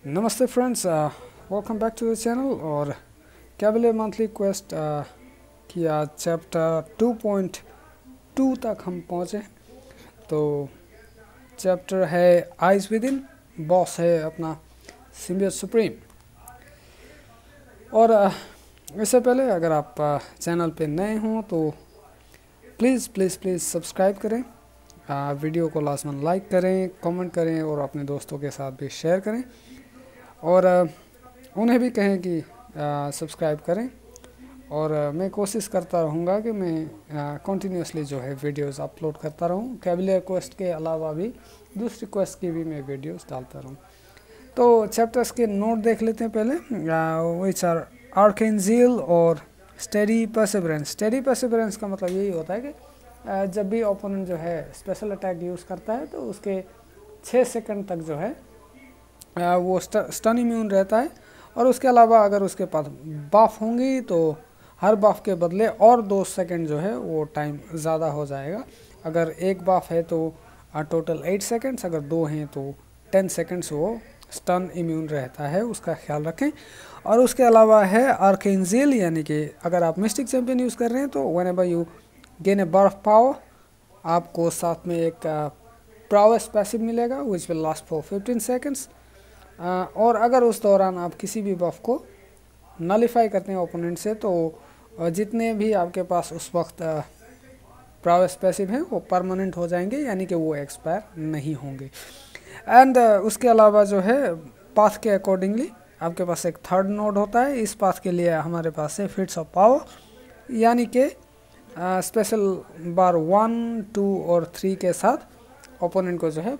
नमस्ते friends, welcome back to the channel. और कैबले मंथली क्वेस्ट की आज चैप्टर 2.2 तक हम पहुँचे। तो चैप्टर है आइज विद इन, बॉस है अपना सिम्बियोट सुप्रीम। और इससे पहले अगर आप चैनल पे नए हों तो प्लीज़ प्लीज़ प्लीज़ सब्सक्राइब करें, वीडियो को लाजमन लाइक करें, कमेंट करें और अपने दोस्तों के साथ भी शेयर करें। और उन्हें भी कहें कि सब्सक्राइब करें। और मैं कोशिश करता रहूँगा कि मैं कंटिन्यूसली जो है वीडियोस अपलोड करता रहूँ। कैबलियर क्वेस्ट के अलावा भी दूसरी क्वेस्ट की भी मैं वीडियोस डालता रहूँ। तो चैप्टर्स के नोट देख लेते हैं पहले, विच आर आर्केन ज़ील और स्टेडी परसेवरेंस। स्टेडी परसेवरेंस का मतलब यही होता है कि जब भी ओपोनेंट जो है स्पेशल अटैक यूज़ करता है तो उसके 6 सेकंड तक जो है वो स्टन इम्यून रहता है। और उसके अलावा अगर उसके पास बफ होंगी तो हर बफ के बदले और 2 सेकंड जो है वो टाइम ज़्यादा हो जाएगा। अगर एक बफ है तो टोटल 8 सेकंड्स, अगर 2 हैं तो 10 सेकंड्स वो स्टन इम्यून रहता है, उसका ख्याल रखें। और उसके अलावा है आर्केन ज़ील, यानी कि अगर आप मिस्टिक चैंपियन यूज़ कर रहे हैं तो व्हेनेवर यू गेन ए बर ऑफ पावर, आपको साथ में एक प्रावेस पैसिव मिलेगा which will last for 15 seconds. और अगर उस दौरान आप किसी भी बफ को नलीफाई करते हैं ओपोनेंट से तो जितने भी आपके पास उस वक्त प्रावेस पैसिव हैं वो परमानेंट हो जाएंगे, यानी कि वो एक्सपायर नहीं होंगे। एंड उसके अलावा जो है पाथ के अकॉर्डिंगली आपके पास एक थर्ड नोड होता है। इस पाथ के लिए हमारे पास है फिट्स ऑफ पावर, यानी कि स्पेशल बार 1, 2 और 3 के साथ ओपोनेंट को जो है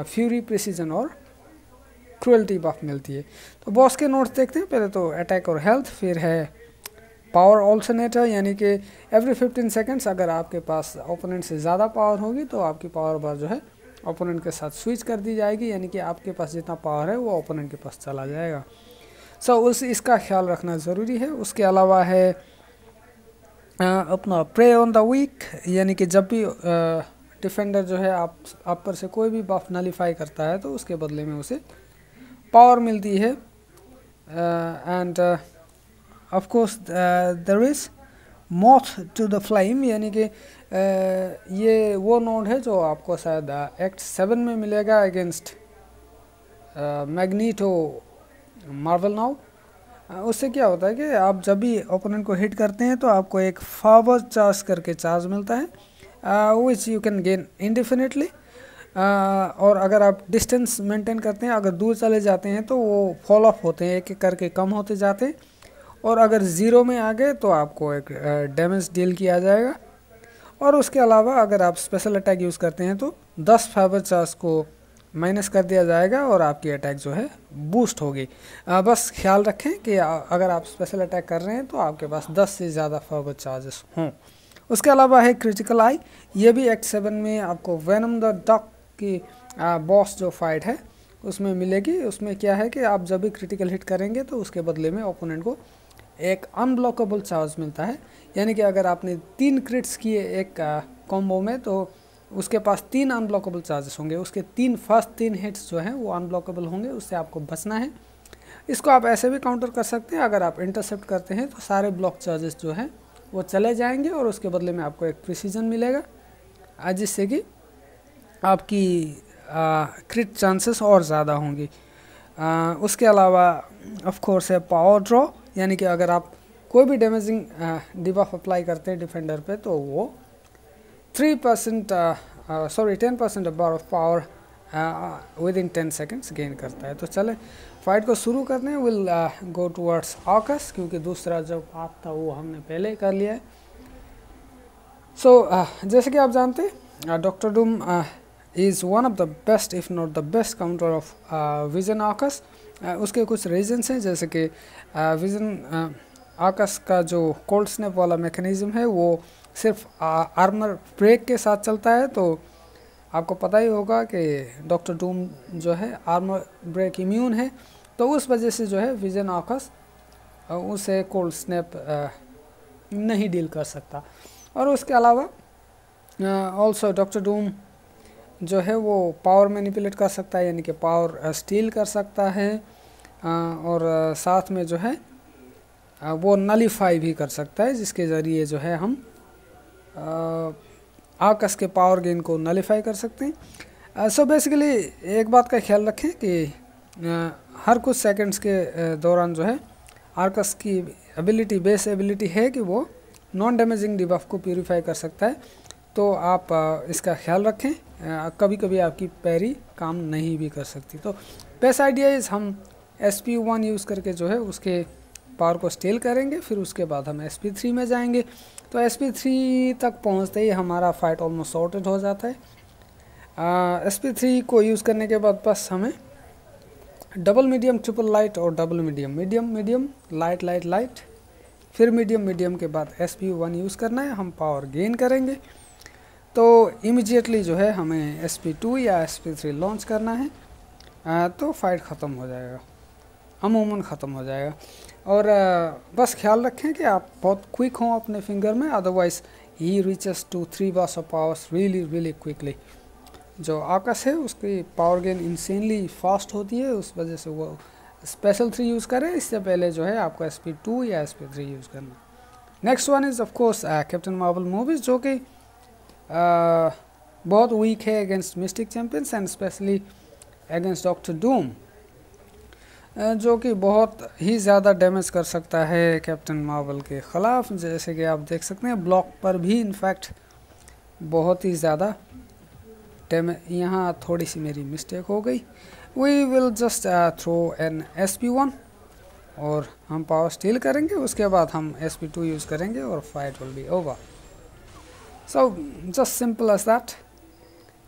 फ्यूरी, प्रिसीजन और क्रुएल्टी बफ मिलती है। तो बॉस के नोट्स देखते हैं। पहले तो अटैक और हेल्थ, फिर है पावर ऑल्टरनेटर, यानी कि एवरी 15 सेकंड्स अगर आपके पास ओपोनेंट से ज़्यादा पावर होगी तो आपकी पावर बार जो है ओपोनेंट के साथ स्विच कर दी जाएगी, यानी कि आपके पास जितना पावर है वो ओपोनेंट के पास चला जाएगा। इसका ख्याल रखना ज़रूरी है। उसके अलावा है अपना प्रे ऑन द वीक, यानी कि जब भी डिफेंडर जो है आप पर से कोई भी बफ नलीफाई करता है तो उसके बदले में उसे पावर मिलती है। And of course there is moth to the flame, यानी कि ये वो नोड है जो आपको शायद एक्ट 7 में मिलेगा अगेंस्ट मैग्नीटो मार्वल नाउ। उससे क्या होता है कि आप जब भी ओपोनेंट को हिट करते हैं तो आपको एक फॉरवर्ड चार्ज करके चार्ज मिलता है विच यू कैन गेन इंडेफिनिटली। और अगर आप डिस्टेंस मेंटेन करते हैं, अगर दूर चले जाते हैं तो वो फॉल ऑफ होते हैं, एक एक करके कम होते जाते हैं। और अगर 0 में आ गए तो आपको एक डैमेज डील किया जाएगा। और उसके अलावा अगर आप स्पेशल अटैक यूज़ करते हैं तो 10 फाइबर चार्ज को माइनस कर दिया जाएगा और आपकी अटैक जो है बूस्ट होगी। बस ख्याल रखें कि अगर आप स्पेशल अटैक कर रहे हैं तो आपके पास 10 से ज़्यादा फाइबर चार्जेस हों। उसके अलावा है क्रिटिकल आई, ये भी एक्ट 7 में आपको वेनम द डक की बॉस जो फाइट है उसमें मिलेगी। उसमें क्या है कि आप जब भी क्रिटिकल हिट करेंगे तो उसके बदले में ओपोनेंट को एक अनब्लॉकेबल चार्ज मिलता है, यानी कि अगर आपने 3 क्रिट्स किए एक कॉम्बो में तो उसके पास 3 अनब्लॉकेबल चार्जेस होंगे। उसके फर्स्ट 3 हिट्स जो हैं वो अनब्लॉकेबल होंगे, उससे आपको बचना है। इसको आप ऐसे भी काउंटर कर सकते हैं, अगर आप इंटरसेप्ट करते हैं तो सारे ब्लॉक चार्जेस जो हैं वो चले जाएंगे और उसके बदले में आपको एक प्रिसीजन मिलेगा, जिससे कि आपकी क्रिट चांसेस और ज़्यादा होंगी। उसके अलावा ऑफ कोर्स है पावर ड्रॉ, यानी कि अगर आप कोई भी डैमेजिंग डिबफ अप्लाई करते हैं डिफेंडर पे तो वो 10% bar of power within 10 seconds gain करता है। तो चले फाइट को शुरू करते हैं। विल गो टूवर्ड्स ऑकस, क्योंकि दूसरा जो पार्ट था वो हमने पहले कर लिया है। जैसे कि आप जानते हैं doctor Doom is one of the best if not the best counter of vision AUKUS. उसके कुछ रीजन्स हैं, जैसे कि विजन ऑकस का जो कोल्ड स्नैप वाला मैकेनिज्म है वो सिर्फ आर्मर ब्रेक के साथ चलता है। तो आपको पता ही होगा कि डॉक्टर डूम जो है आर्मर ब्रेक इम्यून है, तो उस वजह से जो है विजन ऑकस उसे कोल्ड स्नैप नहीं डील कर सकता। और उसके अलावा ऑल्सो डॉक्टर डूम जो है वो पावर मैनिपुलेट कर सकता है, यानी कि पावर स्टील कर सकता है। और साथ में जो है वो नलीफाई भी कर सकता है, जिसके ज़रिए जो है हम आकस के पावर गेन को नलीफाई कर सकते हैं। सो बेसिकली एक बात का ख्याल रखें कि हर कुछ सेकंड्स के दौरान जो है आर्कस की एबिलिटी, बेस एबिलिटी है कि वो नॉन डैमेजिंग डिबफ को प्यूरीफाई कर सकता है। तो आप इसका ख्याल रखें, कभी कभी आपकी पैरी काम नहीं भी कर सकती। तो बेस्ट आइडिया इज़ हम SP1 यूज़ करके जो है उसके पावर को स्टील करेंगे, फिर उसके बाद हम SP3 में जाएंगे। तो SP3 तक पहुंचते ही हमारा फाइट ऑलमोस्ट सॉर्टेड हो जाता है। SP3 को यूज़ करने के बाद बस हमें डबल मीडियम, ट्रिपल लाइट और double medium, medium medium, light light light, फिर मीडियम मीडियम के बाद SP1 यूज़ करना है। हम पावर गेन करेंगे तो इमीडिएटली जो है हमें SP2 या SP3 लॉन्च करना है, तो फाइट ख़त्म हो जाएगा, अमूमन ख़त्म हो जाएगा। और बस ख्याल रखें कि आप बहुत क्विक हों अपने फिंगर में, otherwise he reaches to 3 burst of powers really really quickly. जो आकस है उसकी पावर गेन इंसेनली फास्ट होती है, उस वजह से वो स्पेशल 3 यूज़ करें। इससे पहले जो है आपको SP2 या SP3 यूज़ करना। Next one is of course captain Marvel movies, जो कि बहुत वीक है against mistake champions and specially against doctor Doom, जो कि बहुत ही ज़्यादा डैमेज कर सकता है कैप्टन मार्वल के ख़िलाफ़। जैसे कि आप देख सकते हैं ब्लॉक पर भी इनफैक्ट बहुत ही ज़्यादा डैमेज। यहाँ थोड़ी सी मेरी मिस्टेक हो गई। We will just throw an SP1 और हम पावर स्टील करेंगे, उसके बाद हम SP2 यूज़ करेंगे और fight will be over. So just simple as that.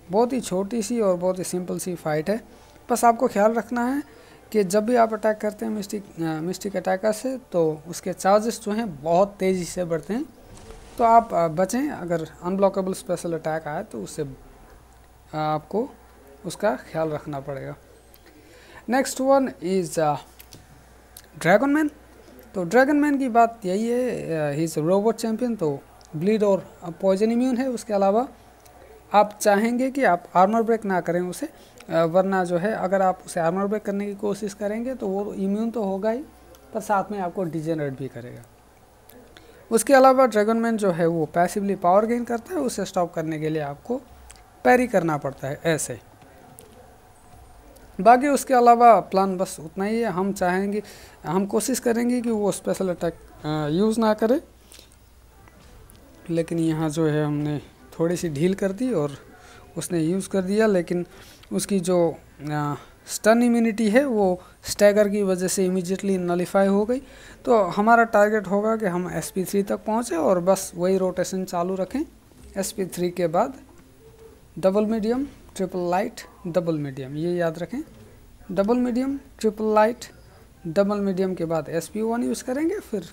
बहुत ही छोटी सी और बहुत ही सिंपल सी फाइट है। बस आपको ख्याल रखना है कि जब भी आप अटैक करते हैं मिस्टिक अटैकर से, तो उसके चार्जेस जो हैं बहुत तेज़ी से बढ़ते हैं। तो आप बचें, अगर अनब्लॉकेबल स्पेशल अटैक आए तो उससे आपको उसका ख्याल रखना पड़ेगा। Next one is dragon man. तो ड्रैगन मैन की बात यही है, ही इज़ रोबोट चैम्पियन, तो ब्लीड और पॉइजन इम्यून है। उसके अलावा आप चाहेंगे कि आप आर्मर ब्रेक ना करें उसे, वरना जो है अगर आप उसे आर्मर ब्रेक करने की कोशिश करेंगे तो वो इम्यून तो होगा ही, पर साथ में आपको डिजेनरेट भी करेगा। उसके अलावा ड्रैगन मैन जो है वो पैसिवली पावर गेन करता है, उसे स्टॉप करने के लिए आपको पैरी करना पड़ता है ऐसे। बाकी उसके अलावा प्लान बस उतना ही है। हम चाहेंगे, हम कोशिश करेंगे कि वो स्पेशल अटैक यूज़ ना करे, लेकिन यहाँ जो है हमने थोड़ी सी ढील कर दी और उसने यूज़ कर दिया। लेकिन उसकी जो स्टन इम्यूनिटी है वो स्टैगर की वजह से इमीडिएटली नलीफाई हो गई। तो हमारा टारगेट होगा कि हम SP3 तक पहुँचे और बस वही रोटेशन चालू रखें। SP3 के बाद double medium, triple light, double medium, ये याद रखें। Double medium, triple light, double medium के बाद SP1 यूज़ करेंगे, फिर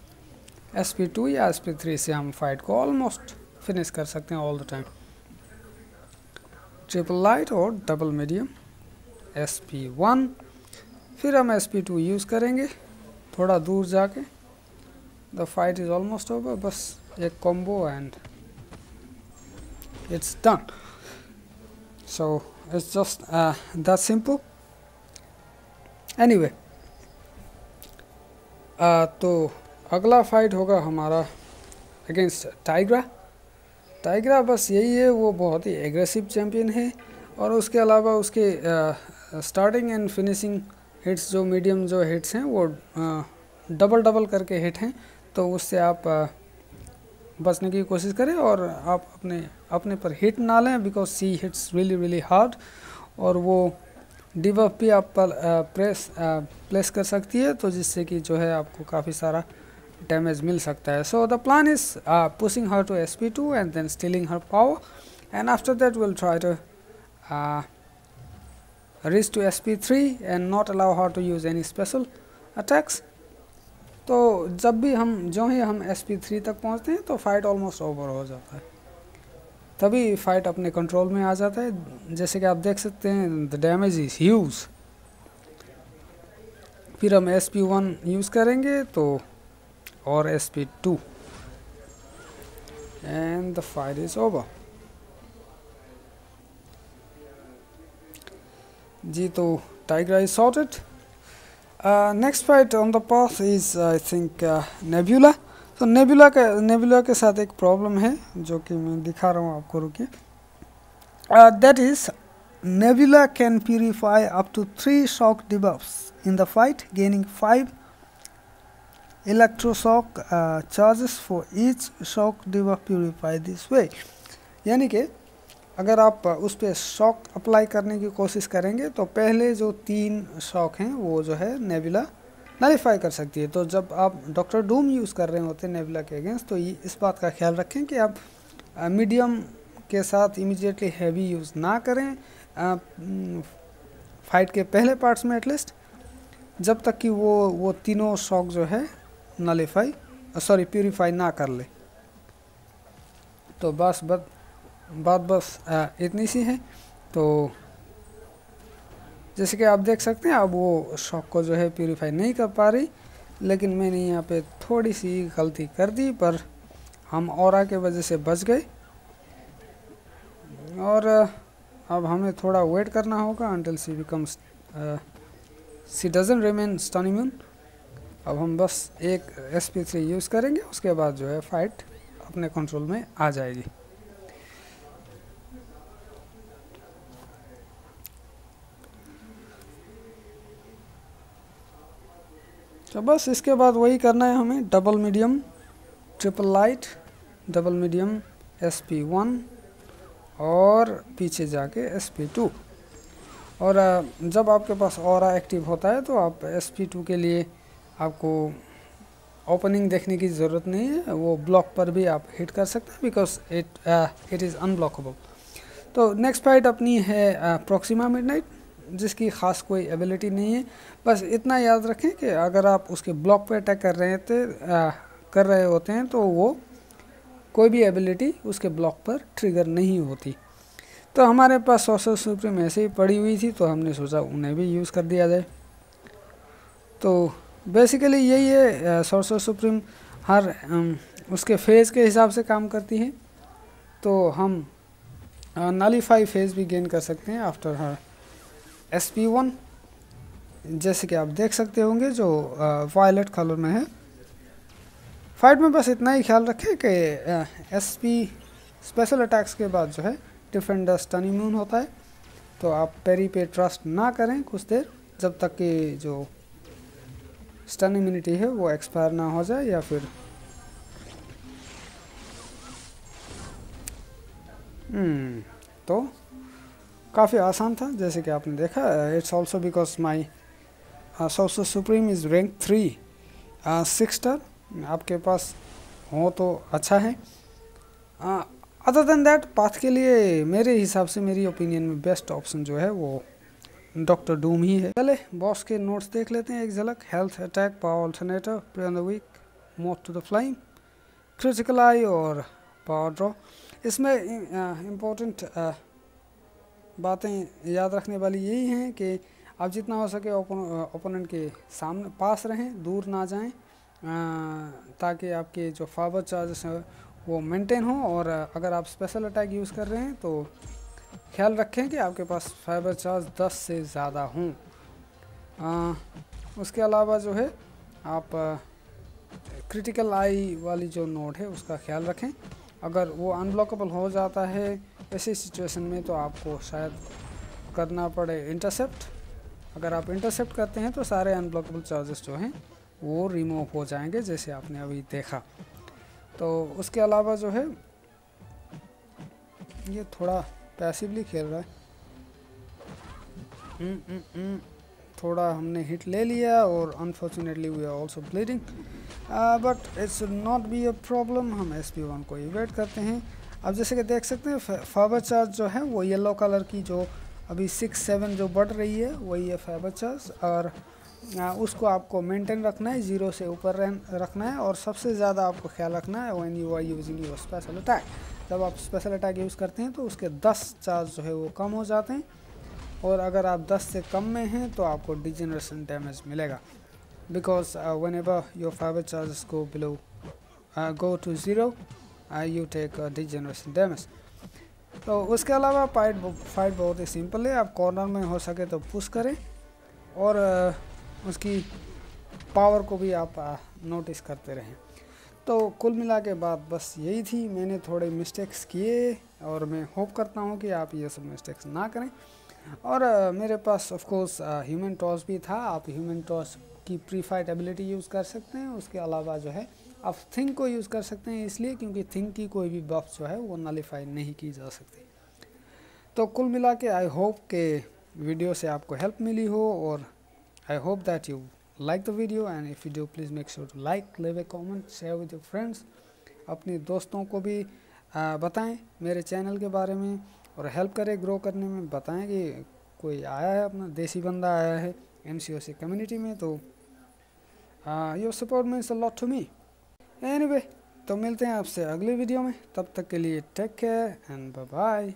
SP2 या SP3 से हम फाइट को ऑलमोस्ट फिनिश कर सकते हैं all the time. Triple light और डबल मीडियम, SP1, फिर हम SP2 यूज़ करेंगे थोड़ा दूर जाके। The fight is almost over, बस एक combo and it's done. So it's just that simple. Anyway, तो अगला फाइट होगा हमारा अगेंस्ट टाइग्रा। टाइग्रा बस यही है, वो बहुत ही एग्रेसिव चैम्पियन है और उसके अलावा उसके स्टार्टिंग एंड फिनिशिंग हिट्स जो मीडियम जो हिट्स हैं वो डबल डबल करके हिट हैं। तो उससे आप बचने की कोशिश करें और आप अपने पर हिट ना लें, because she hits really really hard और वो डिबफ भी आप पर प्लेस कर सकती है, तो जिससे कि जो है आपको काफ़ी सारा डैमेज मिल सकता है। So the plan is pushing her to SP2 and then stealing her power and after that will try to reach to SP3 and not allow her to use any special attacks। तो जब भी जो ही हम SP3 तक पहुंचते हैं तो fight almost over हो जाता है, तभी फाइट अपने कंट्रोल में आ जाता है। जैसे कि आप देख सकते हैं द डैमेज इज ह्यूज। फिर हम SP1 यूज़ करेंगे तो और SP2 and the fight is over. जी, तो Tigra is sorted. Next fight on the path is I think Nebula. तो नेबुला के साथ एक प्रॉब्लम है जो कि मैं दिखा रहा हूँ आपको, रुकिए। That is Nebula can purify up to 3 shock debuffs in the fight, gaining 5 electroshock charges for each shock debuff purified this way। यानी कि अगर आप उस पर शॉक अप्लाई करने की कोशिश करेंगे तो पहले जो 3 शॉक हैं वो जो है नेबुला नलिफाई कर सकती है। तो जब आप डॉक्टर डूम यूज़ कर रहे होते हैं नेबुला के अगेंस्ट, तो ये इस बात का ख्याल रखें कि आप मीडियम के साथ इमीडिएटली हैवी यूज़ ना करें फाइट के पहले पार्ट्स में एटलीस्ट, जब तक कि वो तीनों शॉक जो है प्यूरिफाई ना कर ले। तो बात बस इतनी सी है। तो जैसे कि आप देख सकते हैं अब वो शॉक को जो है प्यूरिफाई नहीं कर पा रही, लेकिन मैंने यहाँ पे थोड़ी सी गलती कर दी, पर हम ऑरा के वजह से बच गए। और अब हमें थोड़ा वेट करना होगा until she doesn't remain stun immune. अब हम बस एक SP3 यूज़ करेंगे, उसके बाद जो है फाइट अपने कंट्रोल में आ जाएगी। तो बस इसके बाद वही करना है हमें, double medium, triple light, double medium, SP1 और पीछे जाके SP2। और जब आपके पास ऑरा एक्टिव होता है तो आप SP2 के लिए आपको ओपनिंग देखने की ज़रूरत नहीं है, वो ब्लॉक पर भी आप हिट कर सकते हैं बिकॉज इट इज़ अनब्लॉकेबल। तो नेक्स्ट फाइट अपनी है प्रॉक्सिमा मिडनाइट, जिसकी ख़ास कोई एबिलिटी नहीं है। बस इतना याद रखें कि अगर आप उसके ब्लॉक पे अटैक कर रहे होते हैं तो वो कोई भी एबिलिटी उसके ब्लॉक पर ट्रिगर नहीं होती। तो हमारे पास सोर्सर सुप्रीम ऐसे ही पड़ी हुई थी, तो हमने सोचा उन्हें भी यूज़ कर दिया जाए। तो बेसिकली यही है, सोर्सर सुप्रीम हर उसके फेज़ के हिसाब से काम करती है। तो हम नलीफाई फेज़ भी गेन कर सकते हैं आफ्टर हर SP1, जैसे कि आप देख सकते होंगे जो वायलेट कलर में है। फाइट में बस इतना ही ख्याल रखें कि SP स्पेशल अटैक्स के बाद जो है डिफेंडर स्टन इम्यून होता है, तो आप पेरी पे ट्रस्ट ना करें कुछ देर, जब तक कि जो स्टन इम्यूनिटी है वो एक्सपायर ना हो जाए। या फिर तो काफ़ी आसान था जैसे कि आपने देखा। It's also because my sorcerer supreme is rank 3 6 star. आपके पास हो तो अच्छा है। अदर देन दैट पाथ के लिए मेरे हिसाब से, मेरी ओपिनियन में बेस्ट ऑप्शन जो है वो डॉक्टर डूम ही है। चले बॉस के नोट्स देख लेते हैं एक झलक। Health, attack, power alternator, prey on the weak, moth to the flying, critical eye और पावर ड्रॉ। इसमें इम्पोर्टेंट बातें याद रखने वाली यही हैं कि आप जितना हो सके ओपोनेंट के सामने पास रहें, दूर ना जाएं, ताकि आपके जो फॉरवर्ड चार्जेस हैं वो मेंटेन हो। और अगर आप स्पेशल अटैक यूज़ कर रहे हैं तो ख्याल रखें कि आपके पास फाइबर चार्ज 10 से ज़्यादा हों। उसके अलावा जो है आप क्रिटिकल आई वाली जो नोड है उसका ख्याल रखें। अगर वो अनब्लॉकेबल हो जाता है ऐसी सिचुएशन में तो आपको शायद करना पड़े इंटरसेप्ट। अगर आप इंटरसेप्ट करते हैं तो सारे अनब्लॉकेबल चार्जेस जो हैं वो रिमूव हो जाएंगे, जैसे आपने अभी देखा। तो उसके अलावा जो है ये थोड़ा पैसिवली खेल रहा है। थोड़ा हमने हिट ले लिया और unfortunately we are also bleeding, but it's not be a problem. हम SP1 को इवेट करते हैं। अब जैसे कि देख सकते हैं फाइबर चार्ज जो है वो येलो कलर की जो अभी 6-7 जो बढ़ रही है वही है फाइबर चार्ज, और उसको आपको मेंटेन रखना है, 0 से ऊपर रखना है। और सबसे ज़्यादा आपको ख्याल रखना है when you are using your special attack. जब आप स्पेशल अटैक यूज़ करते हैं तो उसके 10 चार्ज जो है वो कम हो जाते हैं, और अगर आप 10 से कम में हैं तो आपको डिजेनरेशन डैमेज मिलेगा, because whenever your fiber charges go below go to 0 you take degeneration damage। तो उसके अलावा फाइट बहुत ही सिंपल है। आप कॉर्नर में हो सके तो पुश करें, और उसकी पावर को भी आप नोटिस करते रहें। तो कुल मिला के बात बस यही थी। मैंने थोड़े मिस्टेक्स किए और मैं होप करता हूँ कि आप ये सब मिस्टेक्स ना करें। और मेरे पास ऑफ कोर्स ह्यूमन टॉस भी था। आप ह्यूमन टॉस की प्रीफाइट एबिलिटी यूज़ कर सकते हैं। उसके अलावा जो है आप थिंक को यूज़ कर सकते हैं, इसलिए क्योंकि थिंक की कोई भी बफ जो है वो नलीफाई नहीं की जा सकती। तो कुल मिला के आई होप के वीडियो से आपको हेल्प मिली हो, और I hope that you like the video, and if you do, please make sure to like, leave a comment, share with your friends। अपने दोस्तों को भी बताएं मेरे चैनल के बारे में, और हेल्प करें ग्रो करने में। बताएं कि कोई आया है, अपना देसी बंदा आया है MCOC कम्युनिटी में, तो your support means a lot to me. Anyway, तो मिलते हैं आपसे अगली वीडियो में। तब तक के लिए take care and bye bye.